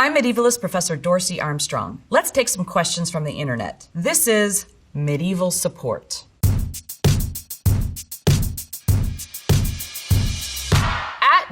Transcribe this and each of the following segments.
I'm medievalist Professor Dorsey Armstrong. Let's take some questions from the internet. This is Medieval Support.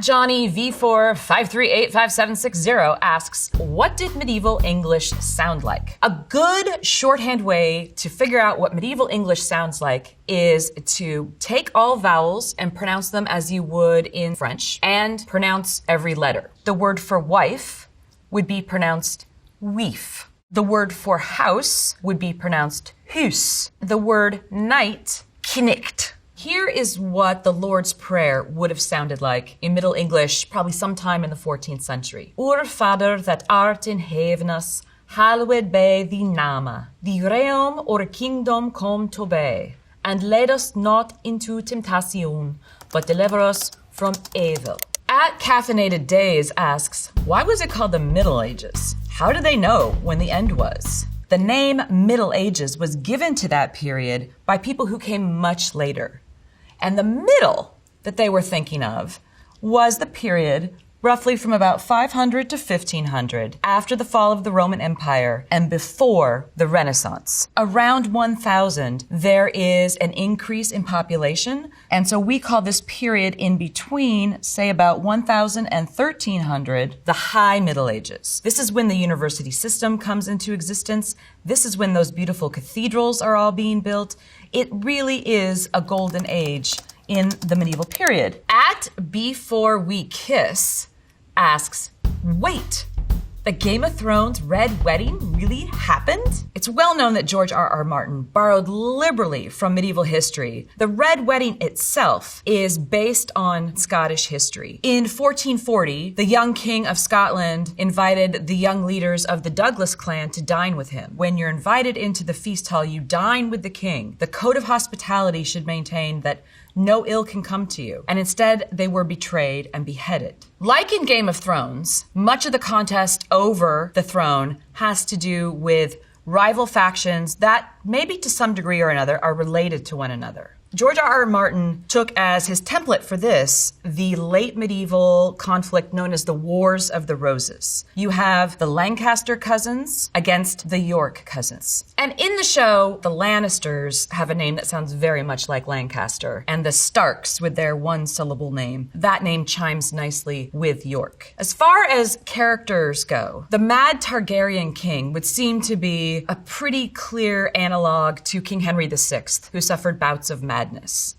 Johnny V453857760 asks, what did medieval English sound like? A good shorthand way to figure out what medieval English sounds like is to take all vowels and pronounce them as you would in French and pronounce every letter. The word for wife would be pronounced weef. The word for house would be pronounced hus. The word knight, knicht. Here is what the Lord's Prayer would have sounded like in Middle English, probably sometime in the 14th century. Our Father that art in heavenes, hallowed be thy name. Thy realm or kingdom come to be. And lead us not into temptation, but deliver us from evil. At Caffeinated Days asks, why was it called the Middle Ages? How do they know when the end was? The name Middle Ages was given to that period by people who came much later. And the middle that they were thinking of was the period roughly from about 500 to 1500, after the fall of the Roman Empire and before the Renaissance. Around 1000, there is an increase in population, and so we call this period in between, say about 1000 and 1300, the High Middle Ages. This is when the university system comes into existence. This is when those beautiful cathedrals are all being built. It really is a golden age in the medieval period. At Before We Kiss asks, wait, the Game of Thrones Red Wedding really happened? It's well known that George R.R. Martin borrowed liberally from medieval history. The Red Wedding itself is based on Scottish history. In 1440, the young king of Scotland invited the young leaders of the Douglas clan to dine with him. When you're invited into the feast hall, you dine with the king. The code of hospitality should maintain that no ill can come to you. And instead, they were betrayed and beheaded. Like in Game of Thrones, much of the contest over the throne has to do with rival factions that maybe to some degree or another are related to one another. George R.R. Martin took as his template for this the late medieval conflict known as the Wars of the Roses. You have the Lancaster cousins against the York cousins. And in the show, the Lannisters have a name that sounds very much like Lancaster, and the Starks with their one-syllable name. That name chimes nicely with York. As far as characters go, the Mad Targaryen king would seem to be a pretty clear analog to King Henry VI, who suffered bouts of madness.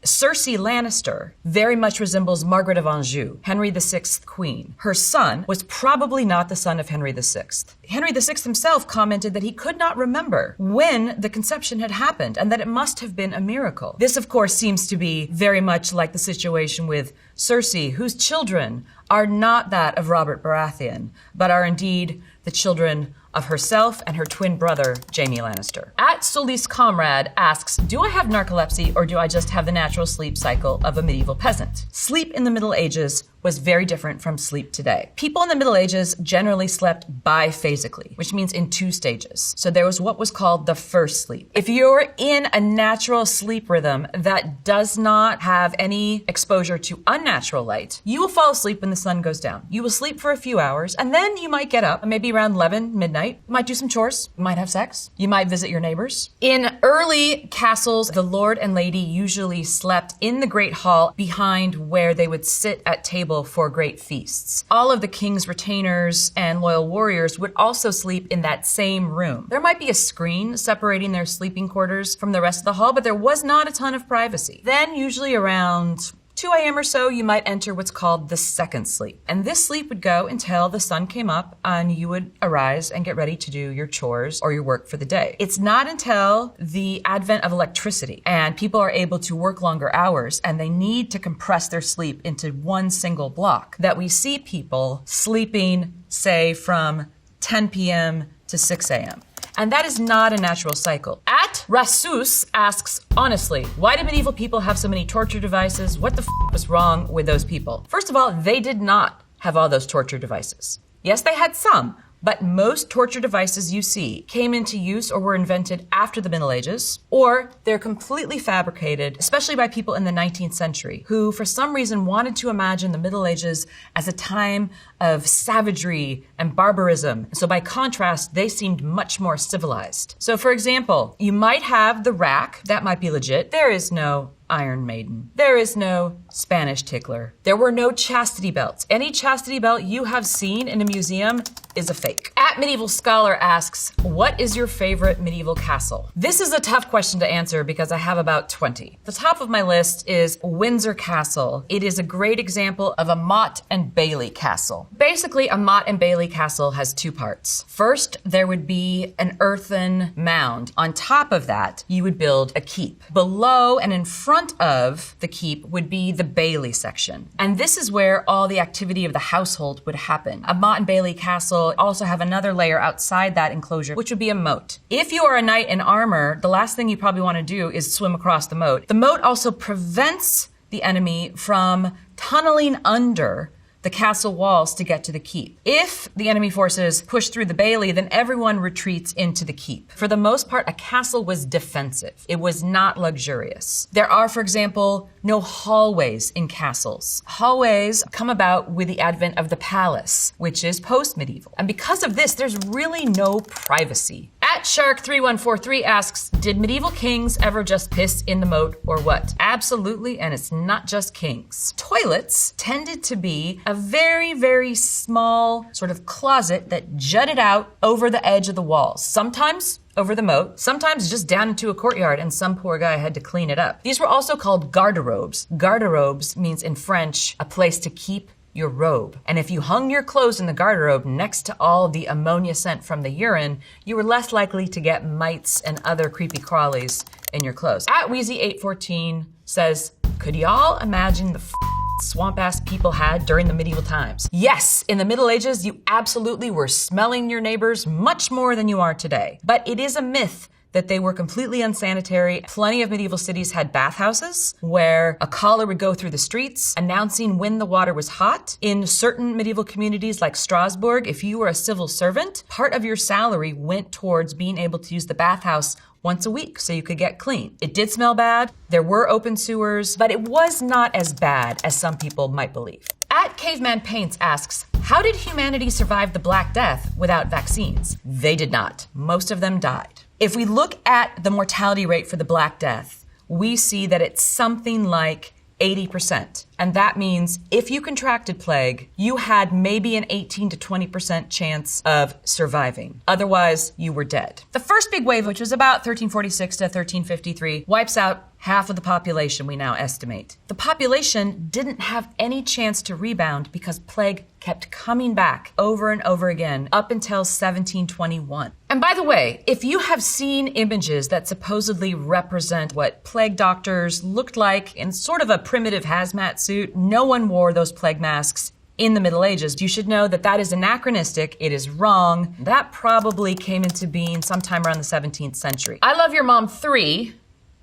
Cersei Lannister very much resembles Margaret of Anjou, Henry VI's queen. Her son was probably not the son of Henry VI. Henry VI himself commented that he could not remember when the conception had happened and that it must have been a miracle. This, of course, seems to be very much like the situation with Cersei, whose children are not that of Robert Baratheon, but are indeed the children of herself and her twin brother, Jaime Lannister. At Solis Comrade asks, do I have narcolepsy or do I just have the natural sleep cycle of a medieval peasant? Sleep in the Middle Ages was very different from sleep today. People in the Middle Ages generally slept biphasically, which means in two stages. So there was what was called the first sleep. If you're in a natural sleep rhythm that does not have any exposure to unnatural light, you will fall asleep when the sun goes down. You will sleep for a few hours, and then you might get up, maybe around 11, midnight. You might do some chores. You might have sex. You might visit your neighbors. In early castles, the lord and lady usually slept in the great hall behind where they would sit at table for great feasts. All of the king's retainers and loyal warriors would also sleep in that same room. There might be a screen separating their sleeping quarters from the rest of the hall, but there was not a ton of privacy. Then, usually around 2 a.m. or so, you might enter what's called the second sleep. And this sleep would go until the sun came up and you would arise and get ready to do your chores or your work for the day. It's not until the advent of electricity and people are able to work longer hours and they need to compress their sleep into one single block that we see people sleeping, say, from 10 p.m. to 6 a.m. And that is not a natural cycle. At Rasus asks, honestly, why did medieval people have so many torture devices? What the was wrong with those people? First of all, they did not have all those torture devices. Yes, they had some, but most torture devices you see came into use or were invented after the Middle Ages, or they're completely fabricated, especially by people in the 19th century, who for some reason wanted to imagine the Middle Ages as a time of savagery and barbarism. So by contrast, they seemed much more civilized. So for example, you might have the rack, that might be legit. There is no Iron Maiden. There is no Spanish tickler. There were no chastity belts. Any chastity belt you have seen in a museum is a fake. At Medieval Scholar asks, what is your favorite medieval castle? This is a tough question to answer because I have about 20. The top of my list is Windsor Castle. It is a great example of a motte and bailey castle. Basically, a motte and bailey castle has two parts. First, there would be an earthen mound. On top of that, you would build a keep. Below and in front of the keep would be the bailey section. And this is where all the activity of the household would happen. A motte and bailey castle also have another layer outside that enclosure, which would be a moat. If you are a knight in armor, the last thing you probably want to do is swim across the moat. The moat also prevents the enemy from tunneling under the castle walls to get to the keep. If the enemy forces push through the bailey, then everyone retreats into the keep. For the most part, a castle was defensive. It was not luxurious. There are, for example, no hallways in castles. Hallways come about with the advent of the palace, which is post-medieval. And because of this, there's really no privacy. At Shark3143 asks, did medieval kings ever just piss in the moat or what? Absolutely, and it's not just kings. Toilets tended to be a very, very small sort of closet that jutted out over the edge of the walls. Sometimes over the moat, sometimes just down into a courtyard, and some poor guy had to clean it up. These were also called garderobes. Garderobes means in French, a place to keep your robe. And if you hung your clothes in the garderobe next to all the ammonia scent from the urine, you were less likely to get mites and other creepy crawlies in your clothes. At Wheezy814 says, could y'all imagine the swamp-ass people had during the medieval times? Yes, in the Middle Ages, you absolutely were smelling your neighbors much more than you are today. But it is a myth that they were completely unsanitary. Plenty of medieval cities had bathhouses where a caller would go through the streets announcing when the water was hot. In certain medieval communities like Strasbourg, if you were a civil servant, part of your salary went towards being able to use the bathhouse once a week so you could get clean. It did smell bad, there were open sewers, but it was not as bad as some people might believe. At Caveman Paints asks, how did humanity survive the Black Death without vaccines? They did not. Most of them died. If we look at the mortality rate for the Black Death, we see that it's something like 80%. And that means if you contracted plague, you had maybe an 18 to 20% chance of surviving. Otherwise, you were dead. The first big wave, which was about 1346 to 1353, wipes out half of the population, we now estimate. The population didn't have any chance to rebound because plague kept coming back over and over again up until 1721. And by the way, if you have seen images that supposedly represent what plague doctors looked like in sort of a primitive hazmat suit, no one wore those plague masks in the Middle Ages. You should know that that is anachronistic, it is wrong. That probably came into being sometime around the 17th century. I Love Your Mom 3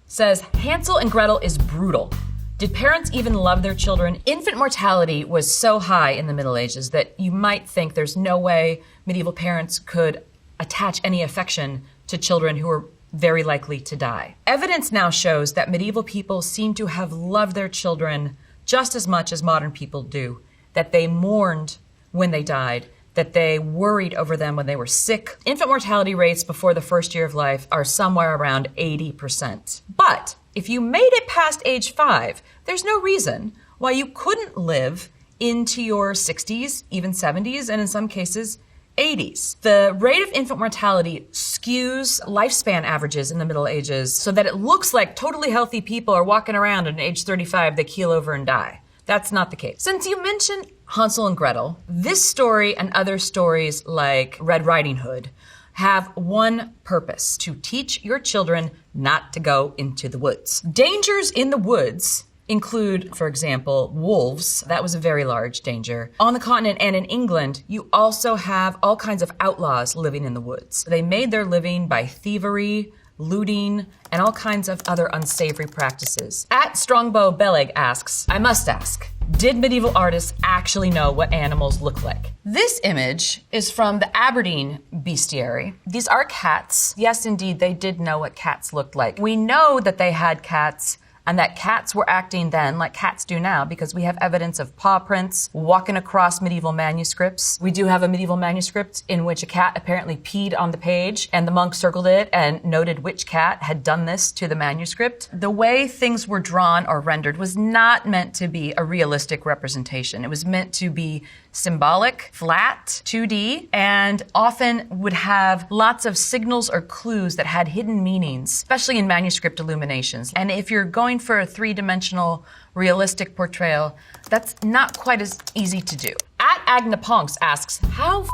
says, Hansel and Gretel is brutal. Did parents even love their children? Infant mortality was so high in the Middle Ages that you might think there's no way medieval parents could attach any affection to children who were very likely to die. Evidence now shows that medieval people seem to have loved their children just as much as modern people do, that they mourned when they died, that they worried over them when they were sick. Infant mortality rates before the first year of life are somewhere around 80%. But if you made it past age 5, there's no reason why you couldn't live into your 60s, even 70s, and in some cases, 80s. The rate of infant mortality skews lifespan averages in the Middle Ages so that it looks like totally healthy people are walking around and at age 35, they keel over and die. That's not the case. Since you mentioned Hansel and Gretel, this story and other stories like Red Riding Hood have one purpose: to teach your children not to go into the woods. Dangers in the woods include, for example, wolves. That was a very large danger. On the continent and in England, you also have all kinds of outlaws living in the woods. They made their living by thievery, looting, and all kinds of other unsavory practices. At Strongbow Beleg asks, I must ask, Did medieval artists actually know what animals look like? This image is from the Aberdeen Bestiary. These are cats. Yes, indeed, they did know what cats looked like. We know that they had cats and that cats were acting then like cats do now because we have evidence of paw prints walking across medieval manuscripts. We do have a medieval manuscript in which a cat apparently peed on the page and the monk circled it and noted which cat had done this to the manuscript. The way things were drawn or rendered was not meant to be a realistic representation. It was meant to be symbolic, flat, 2D, and often would have lots of signals or clues that had hidden meanings, especially in manuscript illuminations. And if you're going for a three-dimensional, realistic portrayal, that's not quite as easy to do. At Agna Ponks asks, how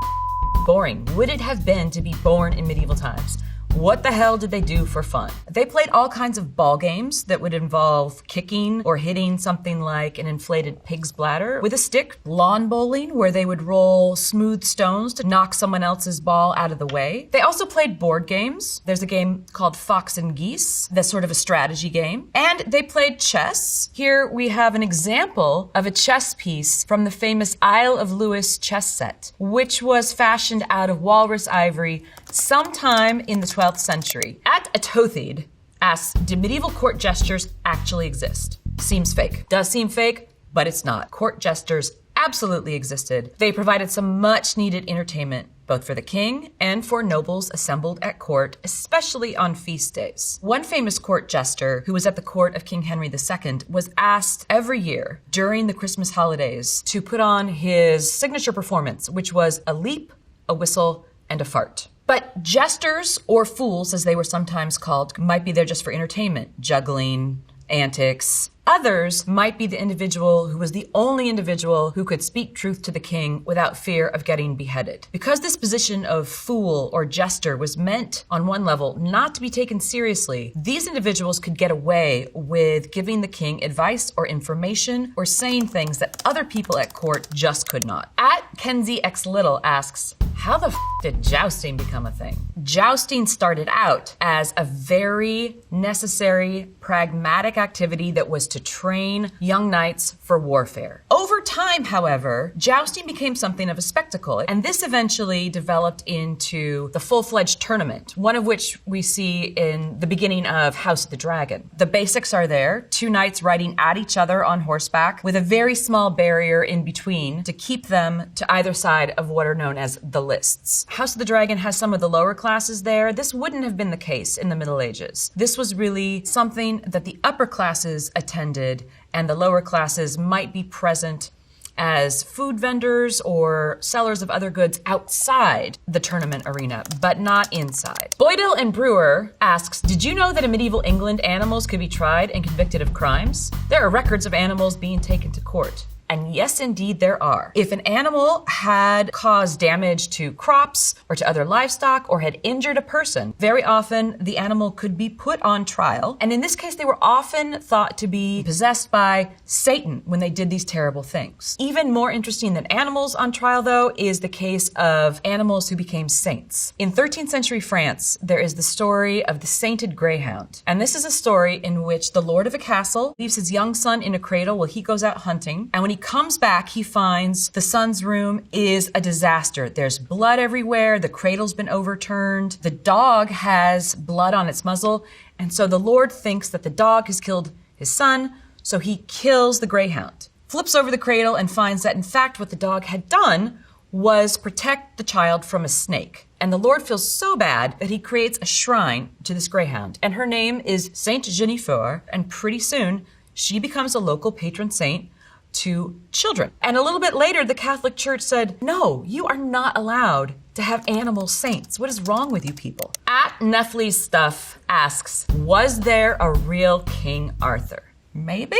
boring would it have been to be born in medieval times? What the hell did they do for fun? They played all kinds of ball games that would involve kicking or hitting something like an inflated pig's bladder with a stick, lawn bowling, where they would roll smooth stones to knock someone else's ball out of the way. They also played board games. There's a game called Fox and Geese, that's sort of a strategy game. And they played chess. Here we have an example of a chess piece from the famous Isle of Lewis chess set, which was fashioned out of walrus ivory sometime in the 12th century. At Atothid asks, did medieval court jesters actually exist? Seems fake. Does seem fake, but it's not. Court jesters absolutely existed. They provided some much needed entertainment, both for the king and for nobles assembled at court, especially on feast days. One famous court jester who was at the court of King Henry II was asked every year during the Christmas holidays to put on his signature performance, which was a leap, a whistle, and a fart. But jesters, or fools as they were sometimes called, might be there just for entertainment, juggling, antics. Others might be the individual who was the only individual who could speak truth to the king without fear of getting beheaded. Because this position of fool or jester was meant, on one level, not to be taken seriously, these individuals could get away with giving the king advice or information or saying things that other people at court just could not. At Kenzie X Little asks, how the did jousting become a thing? Jousting started out as a very necessary, pragmatic activity that was to train young knights for warfare. Over time, however, jousting became something of a spectacle, and this eventually developed into the full-fledged tournament, one of which we see in the beginning of House of the Dragon. The basics are there, two knights riding at each other on horseback with a very small barrier in between to keep them to either side of what are known as the lists. House of the Dragon has some of the lower classes there. This wouldn't have been the case in the Middle Ages. This was really something that the upper classes attended, and the lower classes might be present as food vendors or sellers of other goods outside the tournament arena, but not inside. Boydell and Brewer asks, did you know that in medieval England, animals could be tried and convicted of crimes? There are records of animals being taken to court. And yes, indeed, there are. If an animal had caused damage to crops or to other livestock or had injured a person, very often the animal could be put on trial. And in this case, they were often thought to be possessed by Satan when they did these terrible things. Even more interesting than animals on trial, though, is the case of animals who became saints. In 13th century France, there is the story of the sainted greyhound. And this is a story in which the lord of a castle leaves his young son in a cradle while he goes out hunting. And when he comes back, he finds the son's room is a disaster. There's blood everywhere. The cradle's been overturned. The dog has blood on its muzzle. And so the Lord thinks that the dog has killed his son, so he kills the greyhound, flips over the cradle and finds that in fact what the dog had done was protect the child from a snake. And the Lord feels so bad that he creates a shrine to this greyhound. And her name is Saint Jennifer, and pretty soon she becomes a local patron saint to children. And a little bit later, the Catholic Church said, no, you are not allowed to have animal saints. What is wrong with you people? At Neffley's Stuff asks, was there a real King Arthur? Maybe?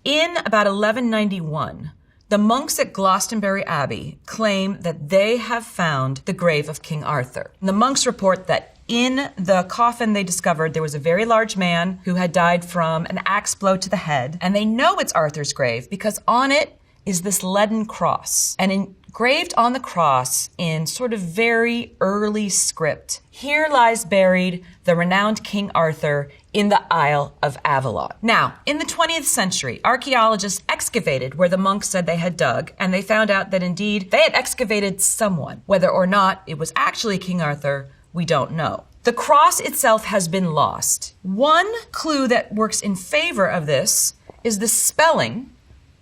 In about 1191, the monks at Glastonbury Abbey claim that they have found the grave of King Arthur. And the monks report that in the coffin they discovered there was a very large man who had died from an axe blow to the head. And they know it's Arthur's grave because on it is this leaden cross. And in Graved on the cross in sort of very early script, here lies buried the renowned King Arthur in the Isle of Avalon. Now, in the 20th century, archaeologists excavated where the monks said they had dug, and they found out that indeed they had excavated someone. Whether or not it was actually King Arthur, we don't know. The cross itself has been lost. One clue that works in favor of this is the spelling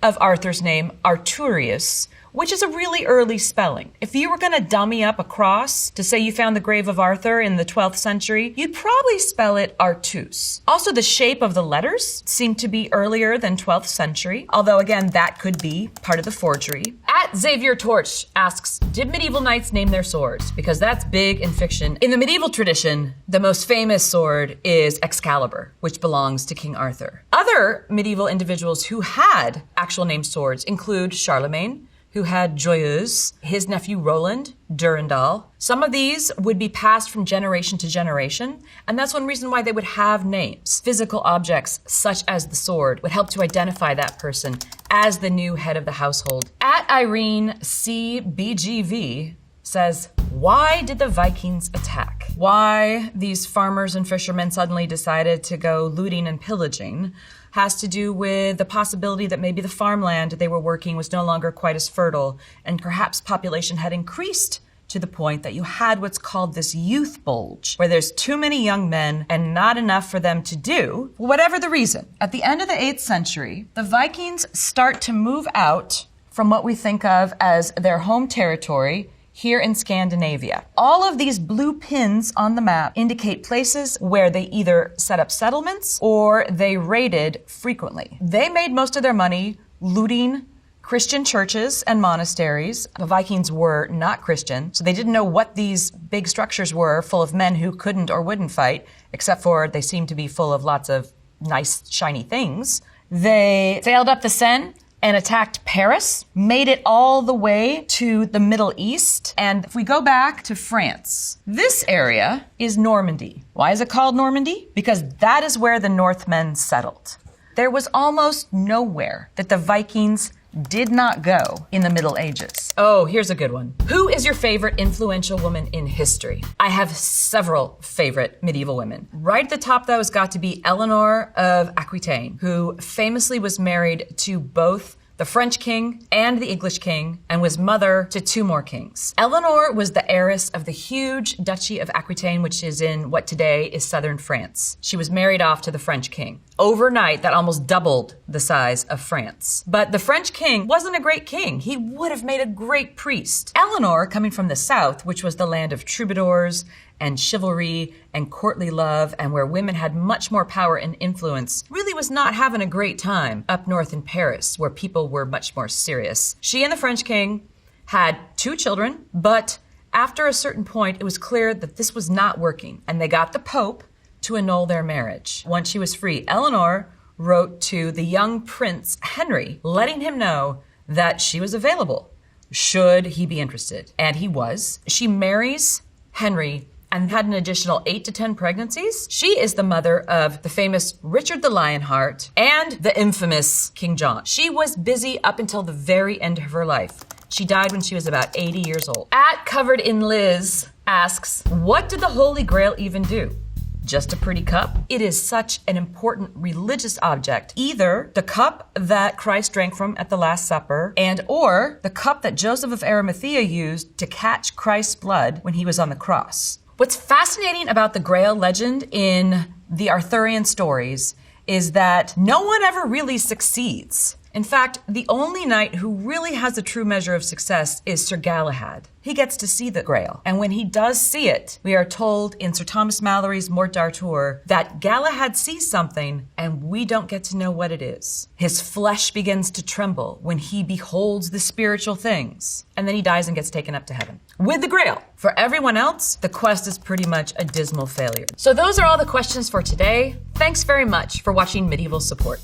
of Arthur's name, Arturius, which is a really early spelling. If you were going to dummy up a cross to say you found the grave of Arthur in the 12th century, you'd probably spell it Artus. Also, the shape of the letters seem to be earlier than 12th century, although again, that could be part of the forgery. At Xavier Torch asks, did medieval knights name their swords? Because that's big in fiction. In the medieval tradition, the most famous sword is Excalibur, which belongs to King Arthur. Other medieval individuals who had actual named swords include Charlemagne, who had Joyeuse, his nephew Roland, Durandal. Some of these would be passed from generation to generation, and that's one reason why they would have names. Physical objects, such as the sword, would help to identify that person as the new head of the household. At Irene CBGV says, why did the Vikings attack? Why these farmers and fishermen suddenly decided to go looting and pillaging has to do with the possibility that maybe the farmland they were working was no longer quite as fertile, and perhaps population had increased to the point that you had what's called this youth bulge, where there's too many young men and not enough for them to do, whatever the reason. At the end of the 8th century, the Vikings start to move out from what we think of as their home territory here in Scandinavia. All of these blue pins on the map indicate places where they either set up settlements or they raided frequently. They made most of their money looting Christian churches and monasteries. The Vikings were not Christian, so they didn't know what these big structures were full of men who couldn't or wouldn't fight, except for they seemed to be full of lots of nice, shiny things. They sailed up the Seine and attacked Paris, made it all the way to the Middle East. And if we go back to France, this area is Normandy. Why is it called Normandy? Because that is where the Northmen settled. There was almost nowhere that the Vikings did not go in the Middle Ages. Oh, here's a good one. Who is your favorite influential woman in history? I have several favorite medieval women. Right at the top, though, has got to be Eleanor of Aquitaine, who famously was married to both the French king and the English king, and was mother to 2 more kings. Eleanor was the heiress of the huge Duchy of Aquitaine, which is in what today is southern France. She was married off to the French king. Overnight, that almost doubled the size of France. But the French king wasn't a great king. He would have made a great priest. Eleanor, coming from the south, which was the land of troubadours and chivalry and courtly love, and where women had much more power and influence, really was not having a great time up north in Paris, where people were much more serious. She and the French king had 2 children, but after a certain point, it was clear that this was not working, and they got the Pope to annul their marriage. Once she was free, Eleanor wrote to the young Prince Henry, letting him know that she was available, should he be interested. And he was. She marries Henry and had an additional 8 to 10 pregnancies. She is the mother of the famous Richard the Lionheart and the infamous King John. She was busy up until the very end of her life. She died when she was about 80 years old. At Covered in Liz asks, what did the Holy Grail even do? Just a pretty cup? It is such an important religious object. Either the cup that Christ drank from at the Last Supper, and or the cup that Joseph of Arimathea used to catch Christ's blood when he was on the cross. What's fascinating about the Grail legend in the Arthurian stories is that no one ever really succeeds. In fact, the only knight who really has a true measure of success is Sir Galahad. He gets to see the Grail. And when he does see it, we are told in Sir Thomas Malory's Morte d'Arthur that Galahad sees something and we don't get to know what it is. His flesh begins to tremble when he beholds the spiritual things. And then he dies and gets taken up to heaven with the Grail. For everyone else, the quest is pretty much a dismal failure. So those are all the questions for today. Thanks very much for watching Medieval Support.